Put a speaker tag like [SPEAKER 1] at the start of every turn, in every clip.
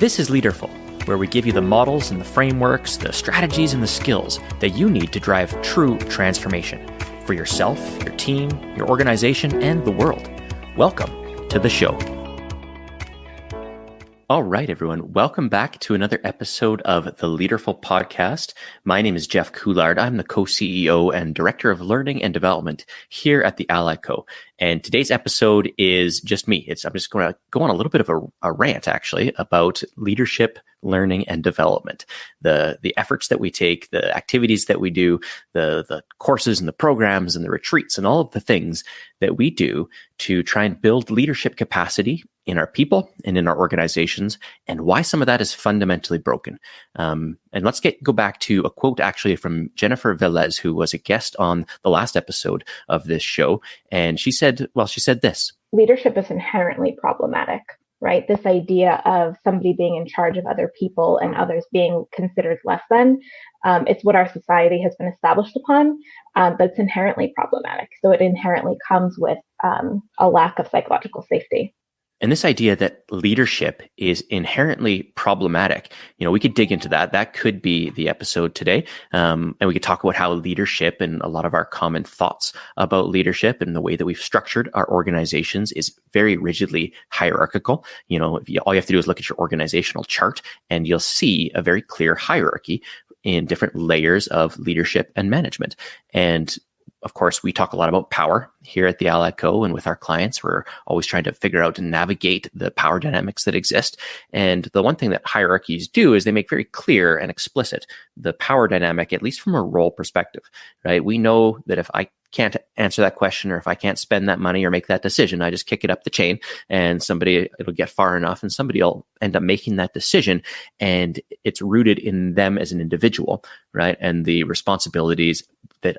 [SPEAKER 1] This is Leaderful, where we give you the models and the frameworks, the strategies and the skills that you need to drive true transformation for yourself, your team, your organization, and the world. Welcome to the show. All right, everyone. Welcome back to another episode of the Leaderful podcast. My name is Jeff Couillard. I'm the co-CEO and Director of Learning and Development here at the Ally Co. And today's episode is just me. I'm just going to go on a little bit of a rant, actually, about leadership, learning, and development. The efforts that we take, the activities that we do, the courses and the programs and the retreats and all of the things that we do to try and build leadership capacity in our people and in our organizations, and why some of that is fundamentally broken. And let's go back to a quote actually from Jennifer Velez, who was a guest on the last episode of this show. And she said this:
[SPEAKER 2] leadership is inherently problematic, right? This idea of somebody being in charge of other people and others being considered less than, it's what our society has been established upon, but it's inherently problematic. So it inherently comes with a lack of psychological safety.
[SPEAKER 1] And this idea that leadership is inherently problematic, we could dig into that. That could be the episode today. And we could talk about how leadership and a lot of our common thoughts about leadership and the way that we've structured our organizations is very rigidly hierarchical. All you have to do is look at your organizational chart and you'll see a very clear hierarchy in different layers of leadership and management. And of course, we talk a lot about power here at the Ally Co. and with our clients. We're always trying to figure out and navigate the power dynamics that exist. And the one thing that hierarchies do is they make very clear and explicit the power dynamic, at least from a role perspective, right? We know that if I can't answer that question, or if I can't spend that money or make that decision, I just kick it up the chain and it'll get far enough and somebody will end up making that decision. And it's rooted in them as an individual, right? And the responsibilities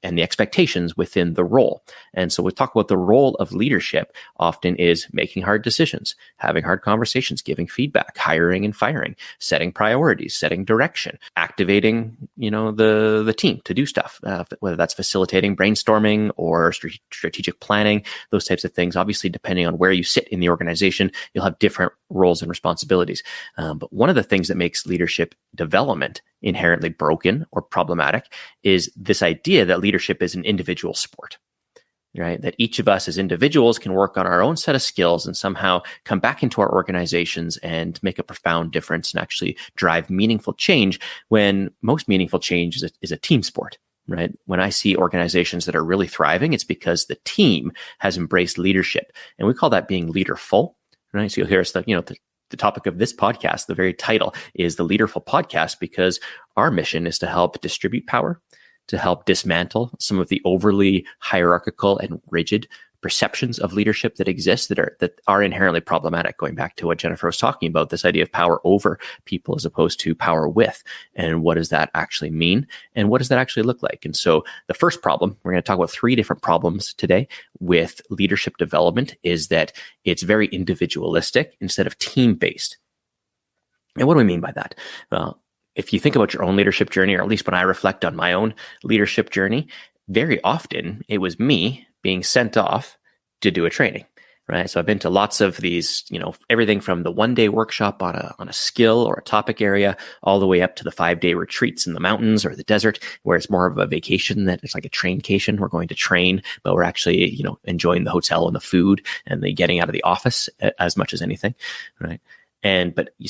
[SPEAKER 1] and the expectations within the role. And so we talk about the role of leadership often is making hard decisions, having hard conversations, giving feedback, hiring and firing, setting priorities, setting direction, activating, the team to do stuff, whether that's facilitating brainstorming or strategic planning, those types of things. Obviously, depending on where you sit in the organization, you'll have different roles and responsibilities. But one of the things that makes leadership development inherently broken or problematic is this idea that leadership is an individual sport, right? That each of us as individuals can work on our own set of skills and somehow come back into our organizations and make a profound difference and actually drive meaningful change, when most meaningful change is a team sport. Right? When I see organizations that are really thriving, it's because the team has embraced leadership, and we call that being leaderful. Right? So you'll hear us the topic of this podcast, the very title is the Leaderful podcast, because our mission is to help distribute power, to help dismantle some of the overly hierarchical and rigid perceptions of leadership that exist that are inherently problematic, going back to what Jennifer was talking about, this idea of power over people as opposed to power with. And what does that actually mean? And what does that actually look like? And so the first problem, we're going to talk about 3 different problems today with leadership development, is that it's very individualistic instead of team-based. And what do we mean by that? Well, if you think about your own leadership journey, or at least when I reflect on my own leadership journey, very often it was me being sent off to do a training, right? So I've been to lots of these, everything from the 1-day workshop on a skill or a topic area, all the way up to the 5-day retreats in the mountains or the desert, where it's more of a vacation, that it's like a traincation. We're going to train, but we're actually, enjoying the hotel and the food and the getting out of the office as much as anything, right? But you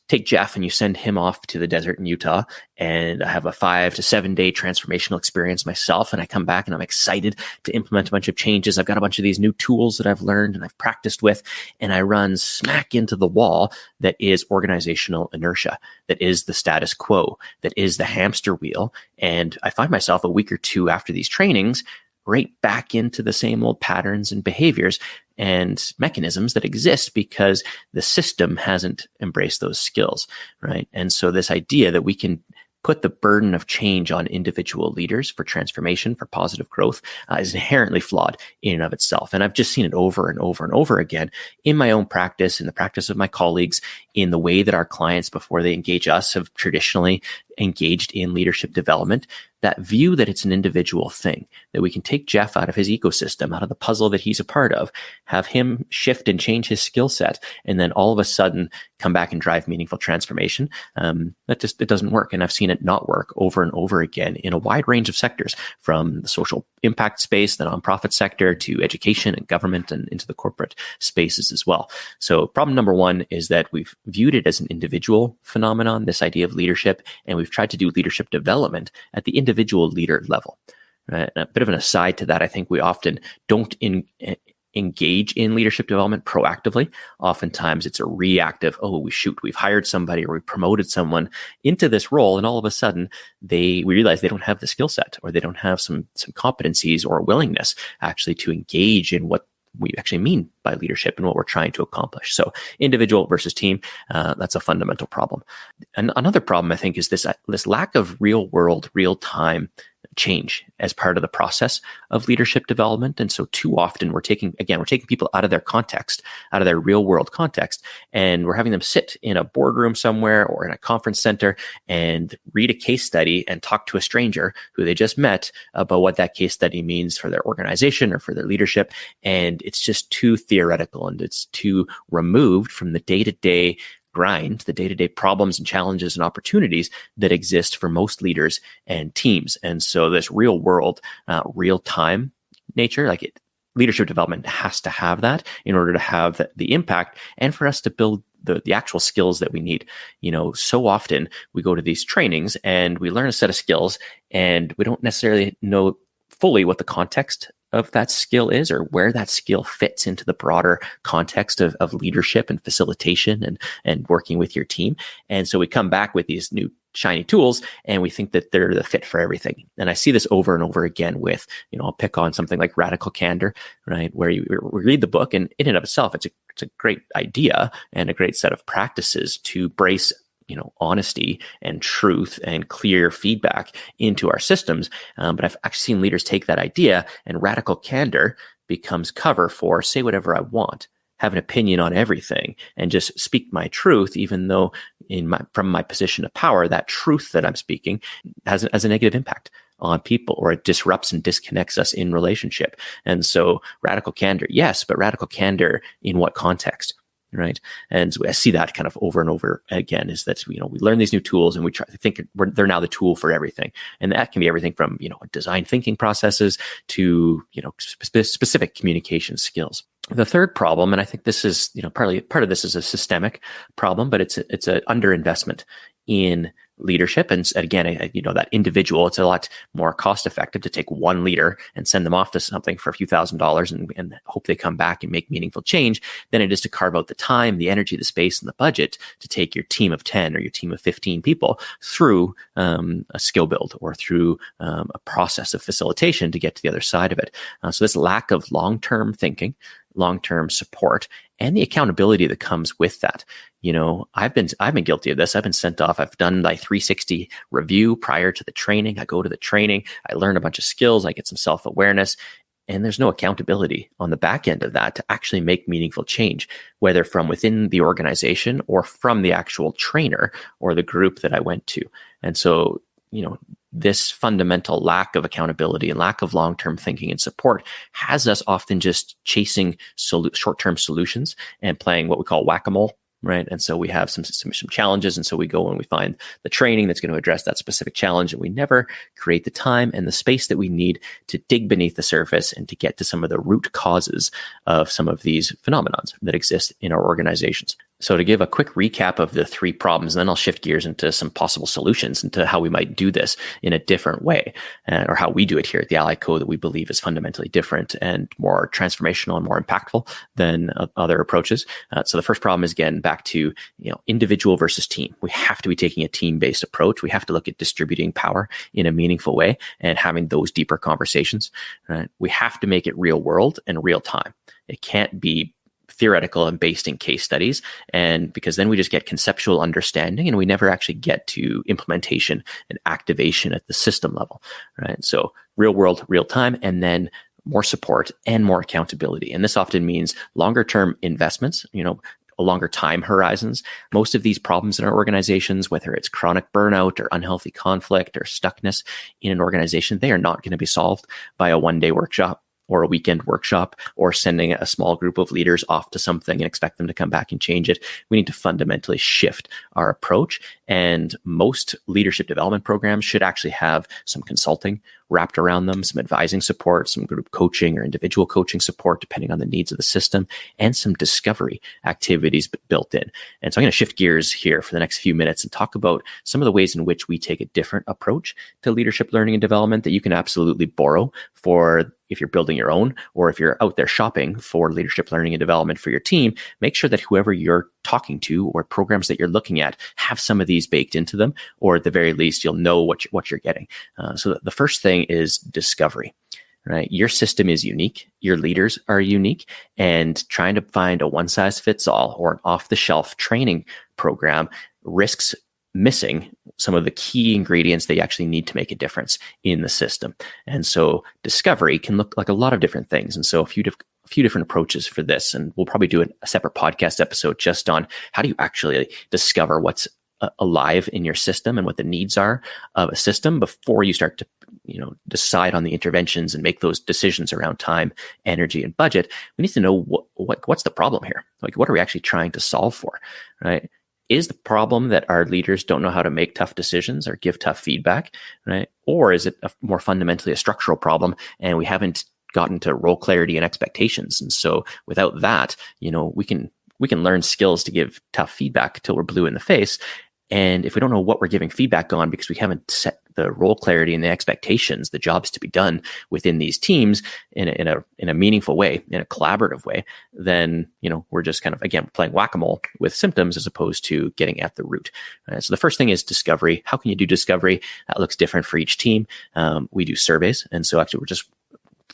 [SPEAKER 1] take Jeff and you send him off to the desert in Utah, and I have a 5 to 7 day transformational experience myself. And I come back and I'm excited to implement a bunch of changes. I've got a bunch of these new tools that I've learned and I've practiced with, and I run smack into the wall that is organizational inertia, that is the status quo, that is the hamster wheel. And I find myself a week or 2 after these trainings right back into the same old patterns and behaviors and mechanisms that exist because the system hasn't embraced those skills, right? And so this idea that we can put the burden of change on individual leaders for transformation, for positive growth, is inherently flawed in and of itself. And I've just seen it over and over and over again in my own practice, in the practice of my colleagues, in the way that our clients, before they engage us, have traditionally engaged in leadership development, that view that it's an individual thing, that we can take Jeff out of his ecosystem, out of the puzzle that he's a part of, have him shift and change his skill set, and then all of a sudden come back and drive meaningful transformation. It doesn't work. And I've seen it not work over and over again in a wide range of sectors, from the social impact space, the nonprofit sector, to education and government, and into the corporate spaces as well. So problem number one is that we've viewed it as an individual phenomenon, this idea of leadership, and we've tried to do leadership development at the individual leader level. Right? And a bit of an aside to that, I think we often don't engage in leadership development proactively. Oftentimes it's a reactive, we've hired somebody or we promoted someone into this role, and all of a sudden we realize they don't have the skill set, or they don't have some competencies or willingness actually to engage in what we actually mean by leadership and what we're trying to accomplish. So individual versus team, that's a fundamental problem. And another problem, I think, is this lack of real world, real time change as part of the process of leadership development. And so too often we're taking people out of their context, out of their real world context, and we're having them sit in a boardroom somewhere or in a conference center and read a case study and talk to a stranger who they just met about what that case study means for their organization or for their leadership. And it's just too theoretical, and it's too removed from the day-to-day grind, the day-to-day problems and challenges and opportunities that exist for most leaders and teams. And so this real world, real time nature, leadership development has to have that in order to have the impact and for us to build the actual skills that we need. So often we go to these trainings and we learn a set of skills and we don't necessarily know fully what the context of that skill is, or where that skill fits into the broader context of leadership and facilitation and working with your team. And so we come back with these new shiny tools and we think that they're the fit for everything. And I see this over and over again with, I'll pick on something like radical candor, right? Where you read the book, and in and of itself, it's a great idea and a great set of practices to brace honesty and truth and clear feedback into our systems. But I've actually seen leaders take that idea, and radical candor becomes cover for say whatever I want, have an opinion on everything, and just speak my truth, even though from my position of power, that truth that I'm speaking has a negative impact on people, or it disrupts and disconnects us in relationship. And so radical candor, yes, but radical candor in what context? Right. And so I see that kind of over and over again, is that, we learn these new tools and we try to think they're now the tool for everything. And that can be everything from, design thinking processes to, specific communication skills. The third problem, and I think this is, part of this is a systemic problem, but it's an underinvestment in leadership. And again, that individual, it's a lot more cost effective to take one leader and send them off to something for a few $1,000s and hope they come back and make meaningful change than it is to carve out the time, the energy, the space, and the budget to take your team of 10 or your team of 15 people through a skill build or through a process of facilitation to get to the other side of it. So this lack of long-term thinking, long-term support, and the accountability that comes with that. I've been guilty of this. I've been sent off. I've done my 360 review prior to the training. I go to the training, I learn a bunch of skills, I get some self-awareness, and there's no accountability on the back end of that to actually make meaningful change, whether from within the organization or from the actual trainer or the group that I went to. And so, this fundamental lack of accountability and lack of long-term thinking and support has us often just chasing short-term solutions and playing what we call whack-a-mole. Right. And so we have some challenges. And so we go and we find the training that's going to address that specific challenge. And we never create the time and the space that we need to dig beneath the surface and to get to some of the root causes of some of these phenomena that exist in our organizations. So to give a quick recap of the three problems, and then I'll shift gears into some possible solutions into how we might do this in a different way, or how we do it here at the Ally Co. that we believe is fundamentally different and more transformational and more impactful than other approaches. So the first problem is, again, back to individual versus team. We have to be taking a team-based approach. We have to look at distributing power in a meaningful way and having those deeper conversations. Right? We have to make it real world and real time. It can't be theoretical and based in case studies, and because then we just get conceptual understanding and we never actually get to implementation and activation at the system level, right? So real world, real time, and then more support and more accountability. And this often means longer term investments, longer time horizons. Most of these problems in our organizations, whether it's chronic burnout or unhealthy conflict or stuckness in an organization, they are not going to be solved by a one-day workshop or a weekend workshop or sending a small group of leaders off to something and expect them to come back and change it. We need to fundamentally shift our approach. And most leadership development programs should actually have some consulting wrapped around them, some advising support, some group coaching or individual coaching support, depending on the needs of the system, and some discovery activities built in. And so I'm going to shift gears here for the next few minutes and talk about some of the ways in which we take a different approach to leadership learning and development that you can absolutely borrow for if you're building your own, or if you're out there shopping for leadership learning and development for your team. Make sure that whoever you're talking to or programs that you're looking at have some of these baked into them, or at the very least, you'll know what you're getting. So the first thing is discovery. Right? Your system is unique. Your leaders are unique, and trying to find a one-size-fits-all or an off-the-shelf training program risks missing some of the key ingredients they actually need to make a difference in the system. And so discovery can look like a lot of different things. And so a few different approaches for this. And we'll probably do a separate podcast episode just on how do you actually discover what's alive in your system and what the needs are of a system before you start to decide on the interventions and make those decisions around time, energy, and budget. We need to know what's the problem here. Like, what are we actually trying to solve for, right? Is the problem that our leaders don't know how to make tough decisions or give tough feedback, right? Or is it more fundamentally a structural problem and we haven't gotten to role clarity and expectations? And so without that, we can learn skills to give tough feedback till we're blue in the face. And if we don't know what we're giving feedback on because we haven't set the role clarity and the expectations, the jobs to be done within these teams in a meaningful way, in a collaborative way, then, we're just kind of, again, playing whack-a-mole with symptoms as opposed to getting at the root. So the first thing is discovery. How can you do discovery? That looks different for each team. We do surveys. And so actually we're just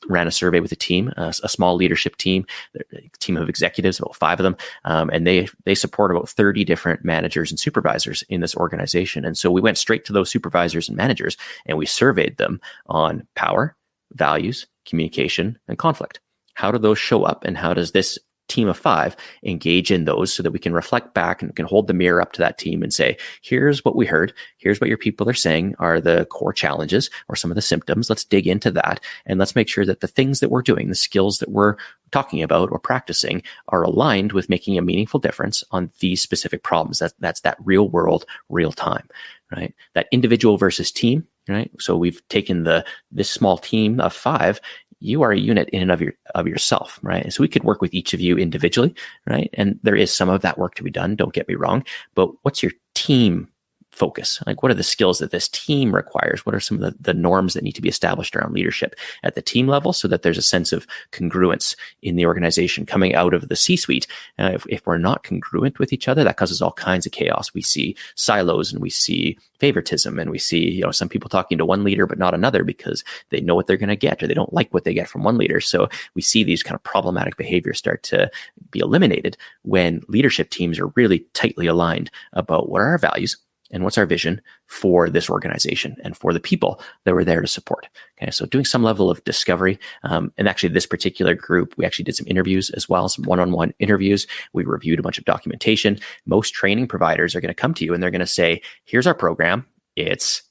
[SPEAKER 1] ran a survey with a team, a small leadership team, a team of executives, about 5 of them. And they support about 30 different managers and supervisors in this organization. And so we went straight to those supervisors and managers and we surveyed them on power, values, communication, and conflict. How do those show up? And how does this team of 5 engage in those so that we can reflect back and can hold the mirror up to that team and say, here's what we heard. Here's what your people are saying are the core challenges or some of the symptoms. Let's dig into that. And let's make sure that the things that we're doing, the skills that we're talking about or practicing are aligned with making a meaningful difference on these specific problems. That's that real world, real time, right? That individual versus team, right? So we've taken this small team of 5. You are a unit in and of yourself, right? So we could work with each of you individually, right? And there is some of that work to be done, don't get me wrong, but what's your team focus? Like, what are the skills that this team requires? What are some of the norms that need to be established around leadership at the team level so that there's a sense of congruence in the organization coming out of the C-suite? If we're not congruent with each other, that causes all kinds of chaos. We see silos and we see favoritism and we see, some people talking to one leader but not another because they know what they're going to get or they don't like what they get from one leader. So we see these kind of problematic behaviors start to be eliminated when leadership teams are really tightly aligned about what are our values and what's our vision for this organization and for the people that we're there to support. Okay, so doing some level of discovery. And actually this particular group, we actually did some interviews as well, some one-on-one interviews. We reviewed a bunch of documentation. Most training providers are going to come to you and they're going to say, here's our program. It's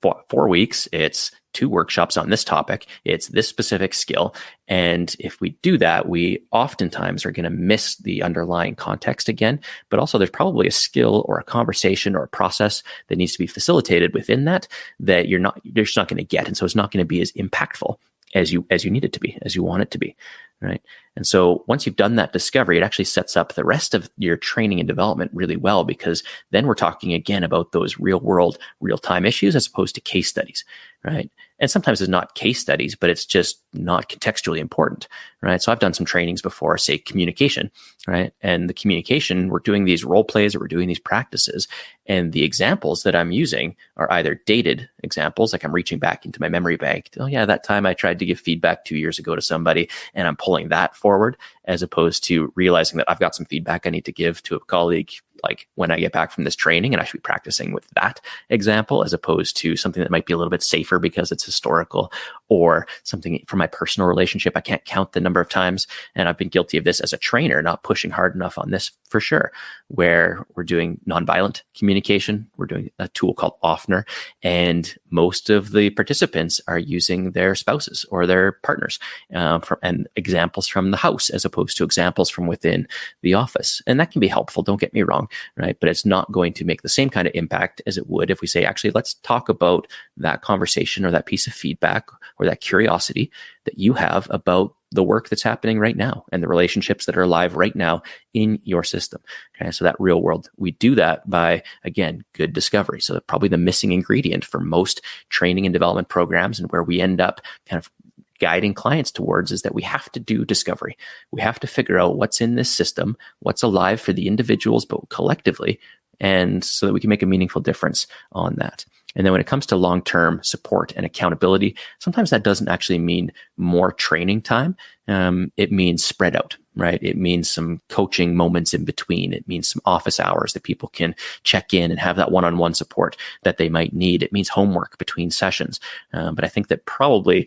[SPEAKER 1] 4 weeks. It's 2 workshops on this topic. It's this specific skill. And if we do that, we oftentimes are going to miss the underlying context again, but also there's probably a skill or a conversation or a process that needs to be facilitated within that you're just not going to get. And so it's not going to be as impactful as you need it to be, as you want it to be. Right. And so once you've done that discovery, it actually sets up the rest of your training and development really well, because then we're talking again about those real world, real time issues as opposed to case studies. Right. And sometimes it's not case studies, but it's just not contextually important. Right. So I've done some trainings before, say communication. Right. And the communication, we're doing these role plays or we're doing these practices. And the examples that I'm using are either dated examples, like I'm reaching back into my memory bank. Oh yeah, that time I tried to give feedback 2 years ago to somebody and I'm pulling that forward, as opposed to realizing that I've got some feedback I need to give to a colleague, like when I get back from this training, and I should be practicing with that example as opposed to something that might be a little bit safer because it's historical or something from my personal relationship. I can't count the number of times, and I've been guilty of this as a trainer, not pushing hard enough on this for sure, where we're doing nonviolent communication. We're doing a tool called Offner, and most of the participants are using their spouses or their partners and examples from the house as opposed to examples from within the office. And that can be helpful, don't get me wrong, right? But it's not going to make the same kind of impact as it would if we say, actually, let's talk about that conversation or that piece of feedback or that curiosity that you have about the work that's happening right now and the relationships that are alive right now in your system. Okay, so that real world, we do that by, again, good discovery. So probably the missing ingredient for most training and development programs, and where we end up kind of guiding clients towards, is that we have to do discovery. We have to figure out what's in this system, what's alive for the individuals, but collectively, and so that we can make a meaningful difference on that. And then when it comes to long-term support and accountability, sometimes that doesn't actually mean more training time. It means spread out, right? It means some coaching moments in between. It means some office hours that people can check in and have that one-on-one support that they might need. It means homework between sessions. But I think that probably,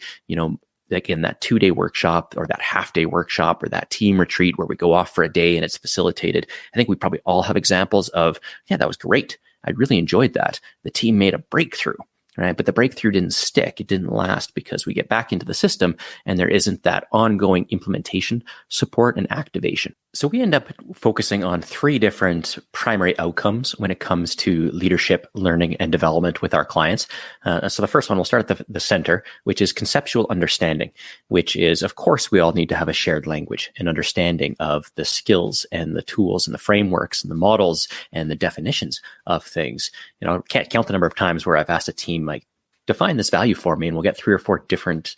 [SPEAKER 1] again, that 2-day workshop or that half-day workshop or that team retreat where we go off for a day and it's facilitated, I think we probably all have examples of, yeah, that was great. I really enjoyed that. The team made a breakthrough, right? But the breakthrough didn't stick. It didn't last because we get back into the system and there isn't that ongoing implementation, support, and activation. So we end up focusing on 3 different primary outcomes when it comes to leadership, learning, and development with our clients. So the first one, we'll start at the center, which is conceptual understanding, which is, of course, we all need to have a shared language and understanding of the skills and the tools and the frameworks and the models and the definitions of things. I can't count the number of times where I've asked a team, like, define this value for me, and we'll get 3 or 4 different,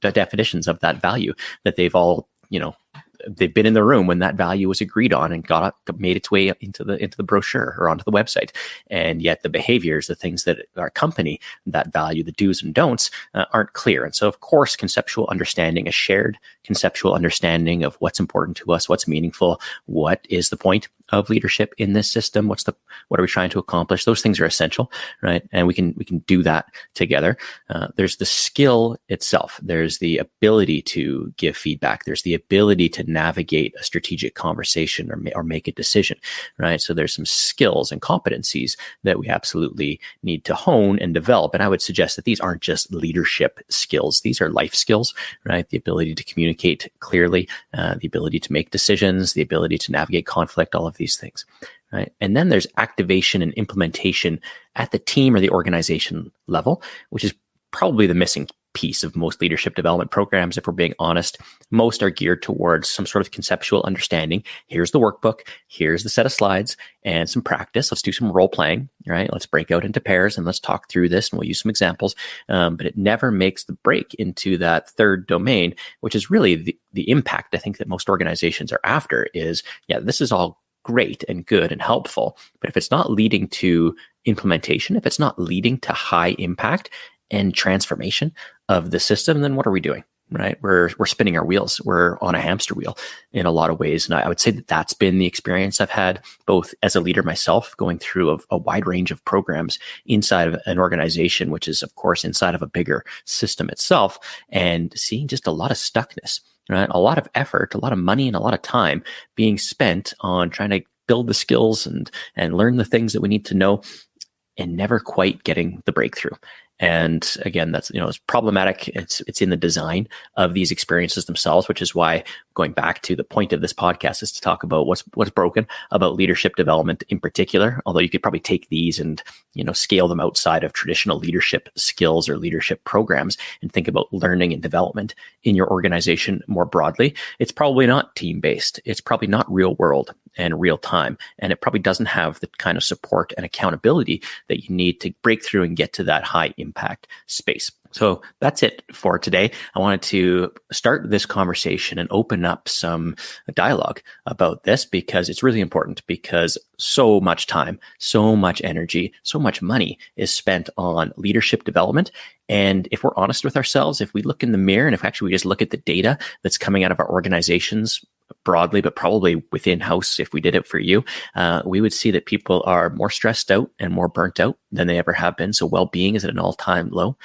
[SPEAKER 1] definitions of that value that they've all, they've been in the room when that value was agreed on and made its way into the brochure or onto the website. And yet the behaviors, the things that accompany that value, the do's and don'ts, aren't clear. And so, of course, conceptual understanding, a shared conceptual understanding of what's important to us, what's meaningful, what is the point of leadership in this system, what are we trying to accomplish? Those things are essential, right? And we can do that together. There's the skill itself. There's the ability to give feedback. There's the ability to navigate a strategic conversation or make a decision, right? So there's some skills and competencies that we absolutely need to hone and develop. And I would suggest that these aren't just leadership skills. These are life skills, right? The ability to communicate clearly, the ability to make decisions, the ability to navigate conflict, all of these things, right? And then there's activation and implementation at the team or the organization level, which is probably the missing piece of most leadership development programs. If we're being honest, most are geared towards some sort of conceptual understanding. Here's the workbook, here's the set of slides and some practice. Let's do some role playing, right? Let's break out into pairs and let's talk through this, and we'll use some examples. But it never makes the break into that third domain, which is really the impact I think that most organizations are after is, yeah, this is all great and good and helpful. But if it's not leading to implementation, if it's not leading to high impact and transformation of the system, then what are we doing? Right? We're spinning our wheels. We're on a hamster wheel in a lot of ways. And I would say that that's been the experience I've had both as a leader myself, going through a wide range of programs inside of an organization, which is of course inside of a bigger system itself, and seeing just a lot of stuckness, right? A lot of effort, a lot of money, and a lot of time being spent on trying to build the skills and learn the things that we need to know, and never quite getting the breakthrough. And again, that's, it's problematic. It's in the design of these experiences themselves, which is why going back to the point of this podcast is to talk about what's broken about leadership development in particular. Although you could probably take these and, scale them outside of traditional leadership skills or leadership programs and think about learning and development in your organization more broadly. It's probably not team-based. It's probably not real world and real time. And it probably doesn't have the kind of support and accountability that you need to break through and get to that high impact space. So that's it for today. I wanted to start this conversation and open up some dialogue about this because it's really important, because so much time, so much energy, so much money is spent on leadership development. And if we're honest with ourselves, if we look in the mirror and if actually we just look at the data that's coming out of our organizations broadly, but probably within house, if we did it for you, we would see that people are more stressed out and more burnt out than they ever have been. So well-being is at an all-time low.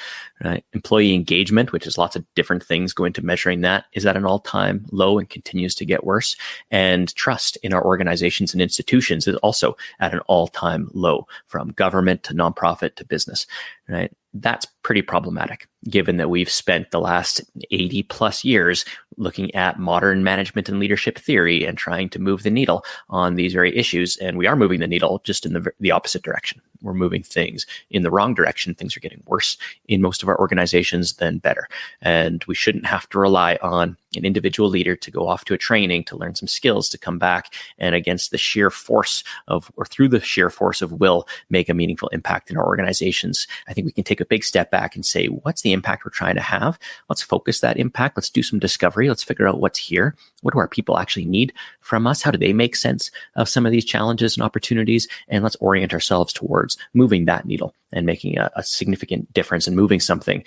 [SPEAKER 1] Right? Employee engagement, which is lots of different things go into measuring that, is at an all-time low and continues to get worse. And trust in our organizations and institutions is also at an all-time low, from government to nonprofit to business. Right? That's pretty problematic, given that we've spent the last 80 plus years looking at modern management and leadership theory and trying to move the needle on these very issues. And we are moving the needle just in the opposite direction. We're moving things in the wrong direction. Things are getting worse in most of our organizations than better. And we shouldn't have to rely on an individual leader to go off to a training to learn some skills to come back and against the sheer force of, or through the sheer force of will, make a meaningful impact in our organizations. I think we can take a big step back and say, what's the impact we're trying to have? Let's focus that impact. Let's do some discovery. Let's figure out what's here. What do our people actually need from us? How do they make sense of some of these challenges and opportunities? And let's orient ourselves towards moving that needle and making a significant difference and moving something,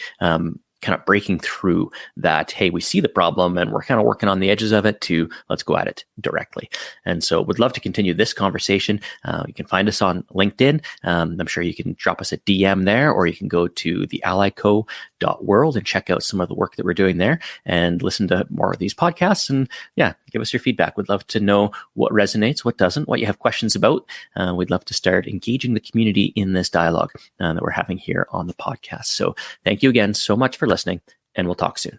[SPEAKER 1] kind of breaking through that, hey, we see the problem and we're kind of working on the edges of it, to let's go at it directly. And so would love to continue this conversation. You can find us on LinkedIn. I'm sure you can drop us a DM there, or you can go to theallyco.world and check out some of the work that we're doing there and listen to more of these podcasts. And yeah, give us your feedback. We'd love to know what resonates, what doesn't, what you have questions about. We'd love to start engaging the community in this dialogue that we're having here on the podcast. So thank you again so much for listening, and we'll talk soon.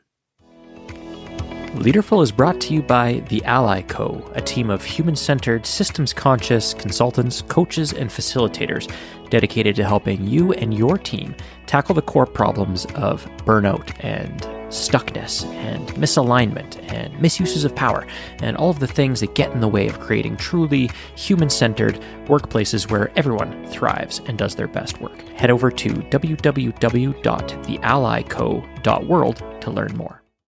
[SPEAKER 1] Leaderful is brought to you by The Ally Co., a team of human-centered, systems-conscious consultants, coaches, and facilitators dedicated to helping you and your team tackle the core problems of burnout and stuckness and misalignment and misuses of power and all of the things that get in the way of creating truly human-centered workplaces where everyone thrives and does their best work. Head over to www.theallyco.world to learn more.